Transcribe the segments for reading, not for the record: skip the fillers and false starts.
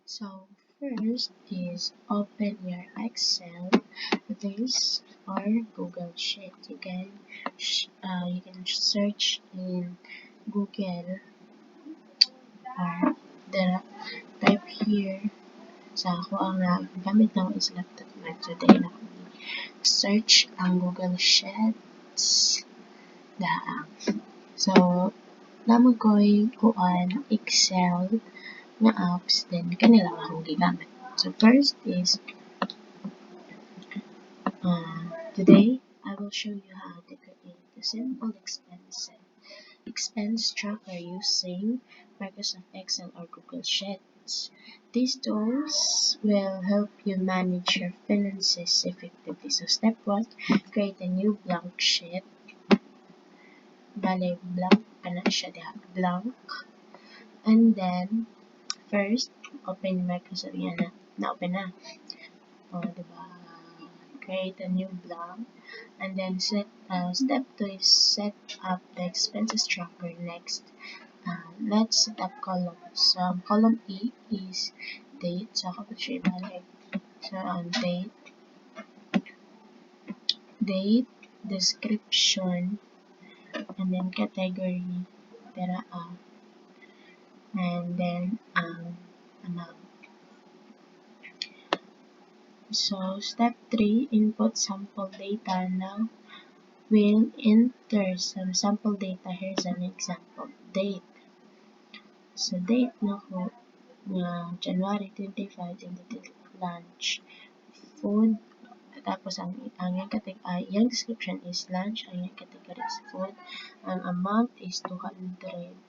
So first is open your Excel, this or Google Sheet. You can search in Google or the type here. Sa ako ang gamit ng is laptop man today na search ang Google Sheets daang. So naman ko'y kuan Excel na apps then kanila akong gigamit. So first is today I will show you how to create a simple expense tracker using Microsoft Excel or Google Sheets. These tools will help you manage your finances effectively. So step 1, create a new blank sheet. Bale, blank pa na siya diha. Blank. And then, first, open Microsoft. Yan na-open na. Diba? Create a new blank. And then, step 2 is set up the expenses tracker. Next, let's set up columns. So, column E is date. So, ako pa siya ibalik. So, date, description, and then category, and then amount. So, step 3, input sample data. Now, we'll enter some sample data. Here's an example. Date. So, date na ko January 25, 2020 lunch. Food. Tapos, ang yung description is lunch. Ang yung category is food. Ang amount is 200.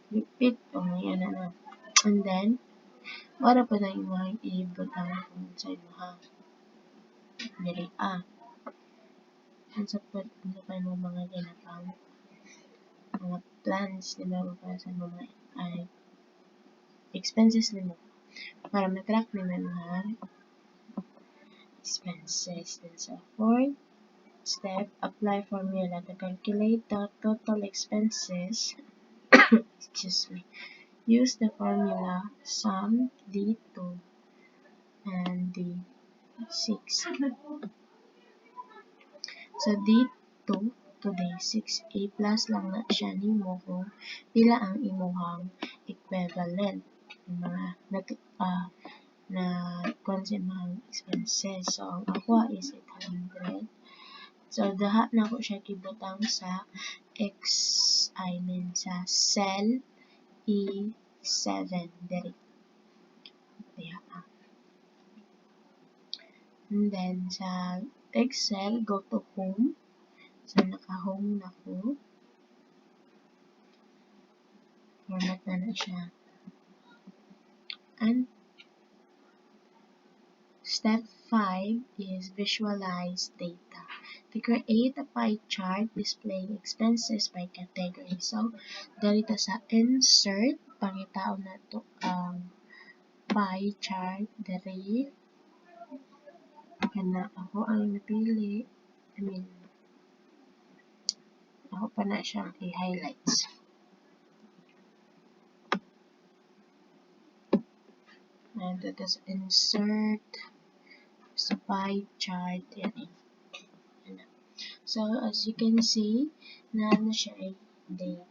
Repeat. Yan na. And then, wala po na yung mga i-butang kung sa ino ha. Dili Ang sa mo mga ginapang mga plans nila para sa mga expenses nila para matrack nila mga expenses. Then sa fourth step, apply formula to calculate the total expenses. Excuse me. Use the formula sum D2 and D6. So D2 today 6A plus lang na siya nimo kung pila ang imuhang equivalent mga na consumer expenses. So ang ako is 800. So daha na ko siya kibutang sa sa cell E7 diri. And then sa Excel, go to home. So naka-home na ko. Format na siya. And step 5 is visualize data. To create a pie chart displaying expenses by category. So, dito sa insert, pangitao na to pie chart dari. Kana ako ang napili. Ako pa na siyang i-highlights. And that is insert sa pie chart. Yan. So, as you can see, na siya ay date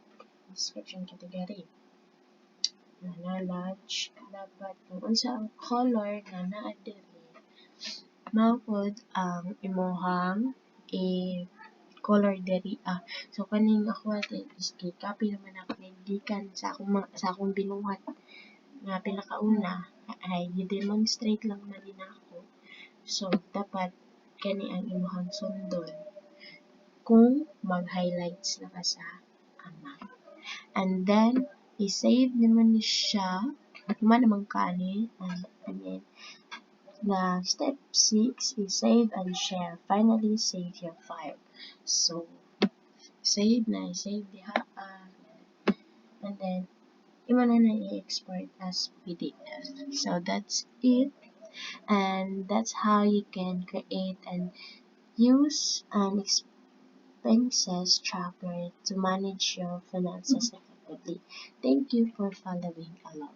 description category. Na large, dapat kung unsa ang color na naa-diri, mapod ang imuhang color diri. So, kaning ako is copy naman ako gikan sa akong binuhat nga pinakauna ay i-demonstrate lang man din ako. So, dapat kani ang imuhang sundon kung mag-highlights na ka sa amount. And then, i-save naman siya. Naman kani. And then, the step 6 is save and share. Finally, save your file. So, save diha. And then, imo na i-export as PDF. So, that's it. And that's how you can create and use an expenses tracker to manage your finances effectively. Thank you for following along.